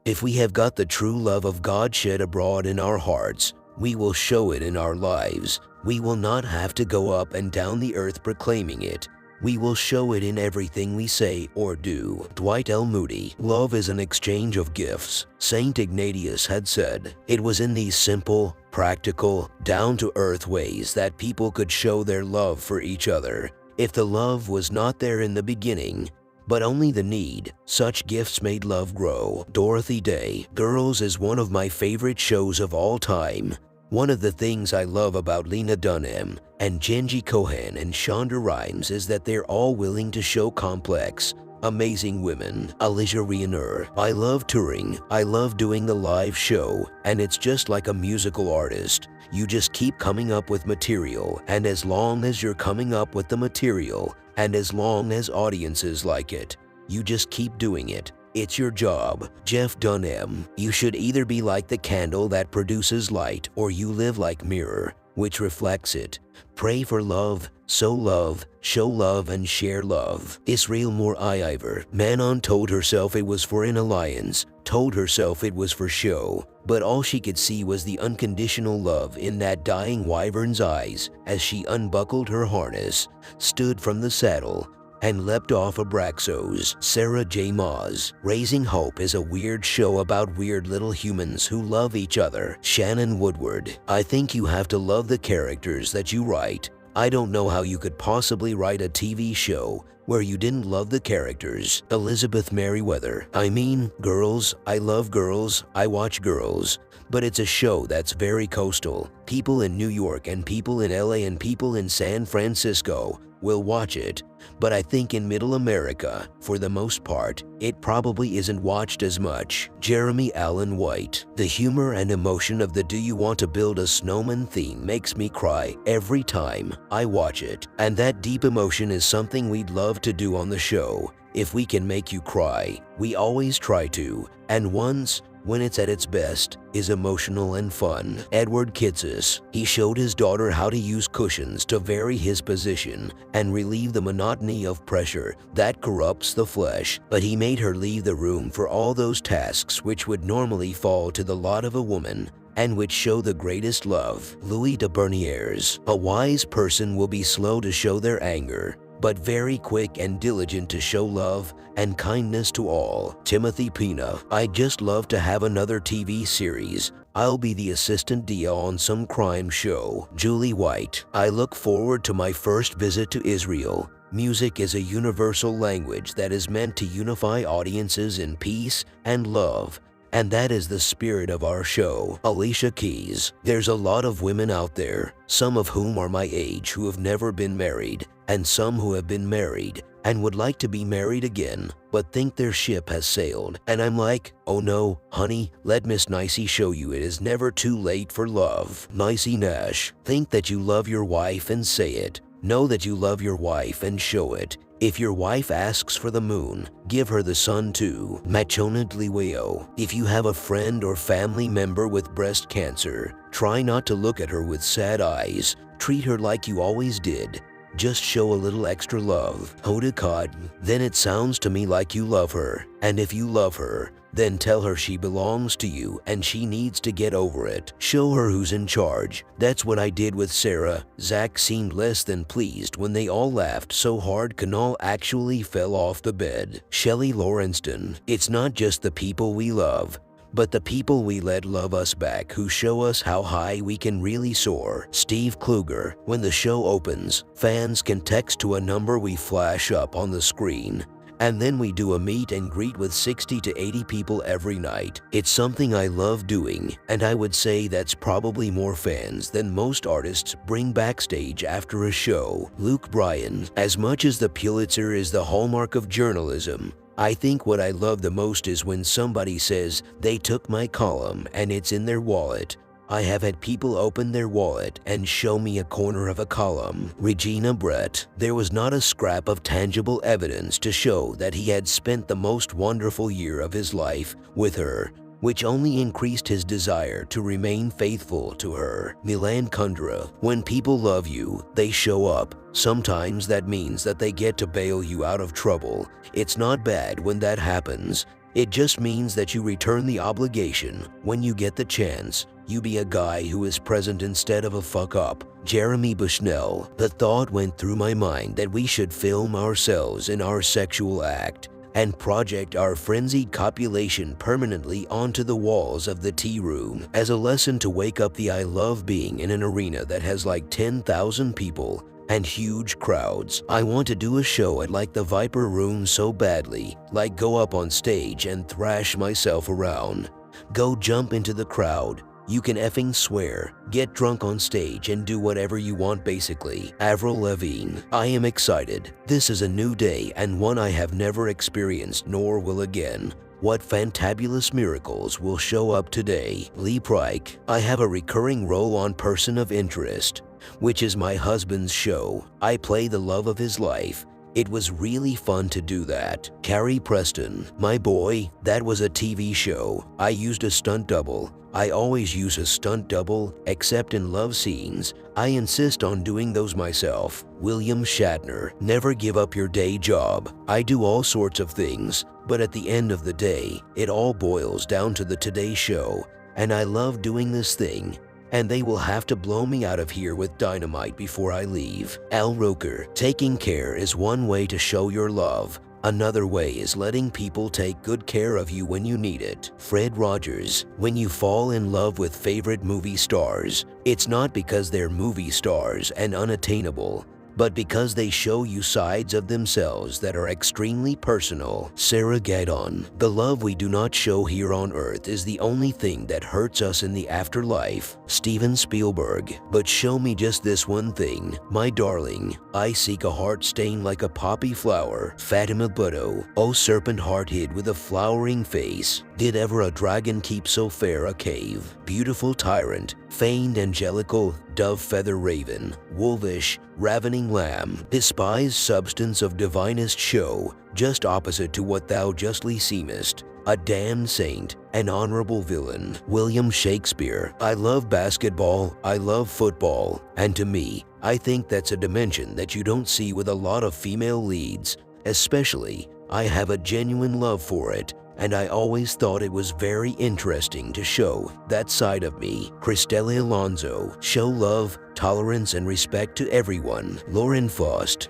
If we have got the true love of God shed abroad in our hearts, we will show it in our lives. We will not have to go up and down the earth proclaiming it. We will show it in everything we say or do. Dwight L. Moody. Love is an exchange of gifts. Saint Ignatius had said, it was in these simple, practical, down-to-earth ways that people could show their love for each other. If the love was not there in the beginning, but only the need, such gifts made love grow. Dorothy Day. Girls is one of my favorite shows of all time. One of the things I love about Lena Dunham and Jenji Kohan and Shonda Rhimes is that they're all willing to show complex, amazing women. Alicia Riener. I love touring. I love doing the live show, and it's just like a musical artist. You just keep coming up with material, and as long as you're coming up with the material, and as long as audiences like it, you just keep doing it. It's your job. Jeff Dunham. You should either be like the candle that produces light, or you live like mirror, which reflects it. Pray for love, sow love, show love, and share love. Israel Moore Iver. Manon told herself it was for an alliance, told herself it was for show, but all she could see was the unconditional love in that dying wyvern's eyes as she unbuckled her harness, stood from the saddle, and leapt off Abraxos. Sarah J. Maas. Raising Hope is a weird show about weird little humans who love each other. Shannon Woodward. I think you have to love the characters that you write. I don't know how you could possibly write a TV show where you didn't love the characters. Elizabeth Merriweather. I mean, girls, I love girls, I watch girls. But it's a show that's very coastal. People in New York and people in LA and people in San Francisco will watch it. But I think in Middle America, for the most part, it probably isn't watched as much. Jeremy Allen White. The humor and emotion of the Do You Want to Build a Snowman theme makes me cry every time I watch it. And that deep emotion is something we'd love to do on the show. If we can make you cry, we always try to. And once, when it's at its best, is emotional and fun. Edward Kitsis. He showed his daughter how to use cushions to vary his position and relieve the monotony of pressure that corrupts the flesh, but he made her leave the room for all those tasks which would normally fall to the lot of a woman and which show the greatest love. Louis de Bernières. A wise person will be slow to show their anger, but very quick and diligent to show love and kindness to all. Timothy Pina. I'd just love to have another TV series. I'll be the assistant Dia on some crime show. Julie White. I look forward to my first visit to Israel. Music is a universal language that is meant to unify audiences in peace and love. And that is the spirit of our show. Alicia Keys. There's a lot of women out there, some of whom are my age, who have never been married, and some who have been married and would like to be married again, but think their ship has sailed. And I'm like, oh no, honey, let Miss Nicey show you it is never too late for love. Nicey Nash. Think that you love your wife and say it. Know that you love your wife and show it. If your wife asks for the moon, give her the sun too. Machona Dliweo. If you have a friend or family member with breast cancer, try not to look at her with sad eyes. Treat her like you always did. Just show a little extra love. Hoda Khan. Then it sounds to me like you love her. And if you love her, then tell her she belongs to you and she needs to get over it. Show her who's in charge. That's what I did with Sarah. Zach seemed less than pleased when they all laughed so hard Kanal actually fell off the bed. Shelley Lawrenston. It's not just the people we love, but the people we let love us back, who show us how high we can really soar. Steve Kluger. When the show opens, fans can text to a number we flash up on the screen, and then we do a meet and greet with 60 to 80 people every night. It's something I love doing, and I would say that's probably more fans than most artists bring backstage after a show. Luke Bryan. As much as the Pulitzer is the hallmark of journalism, I think what I love the most is when somebody says they took my column and it's in their wallet. I have had people open their wallet and show me a corner of a column. Regina Brett. There was not a scrap of tangible evidence to show that he had spent the most wonderful year of his life with her, which only increased his desire to remain faithful to her. Milan Kundra. When people love you, they show up. Sometimes that means that they get to bail you out of trouble. It's not bad when that happens. It just means that you return the obligation when you get the chance. You be a guy who is present instead of a fuck up. Jeremy Bushnell. The thought went through my mind that we should film ourselves in our sexual act and project our frenzied copulation permanently onto the walls of the tea room as a lesson to wake up the I love being in an arena that has like 10,000 people and huge crowds. I want to do a show at like the Viper Room so badly, like go up on stage and thrash myself around. Go jump into the crowd. You can effing swear, get drunk on stage and do whatever you want basically. Avril Lavigne. I am excited. This is a new day and one I have never experienced nor will again. What fantabulous miracles will show up today? Lee Pryke. I have a recurring role on Person of Interest, which is my husband's show. I play the love of his life. It was really fun to do that. Carrie Preston. My boy, that was a TV show. I used a stunt double. I always use a stunt double, except in love scenes. I insist on doing those myself. William Shatner. Never give up your day job. I do all sorts of things, but at the end of the day, it all boils down to the Today Show, and I love doing this thing. And they will have to blow me out of here with dynamite before I leave. Al Roker. Taking care is one way to show your love. Another way is letting people take good care of you when you need it. Fred Rogers. When you fall in love with favorite movie stars, it's not because they're movie stars and unattainable, but because they show you sides of themselves that are extremely personal. Sarah Gadon. The love we do not show here on earth is the only thing that hurts us in the afterlife. Steven Spielberg. But show me just this one thing, my darling. I seek a heart stained like a poppy flower. Fatima Bhutto. O serpent heart hid with a flowering face. Did ever a dragon keep so fair a cave? Beautiful tyrant. Feigned angelical, dove feather raven. Wolvish, ravening lamb. Despised substance of divinest show, just opposite to what thou justly seemest. A damned saint, an honorable villain. William Shakespeare. I love basketball, I love football, and to me, I think that's a dimension that you don't see with a lot of female leads. Especially, I have a genuine love for it, and I always thought it was very interesting to show that side of me. Cristela Alonso. Show love, tolerance, and respect to everyone. Lauren Faust.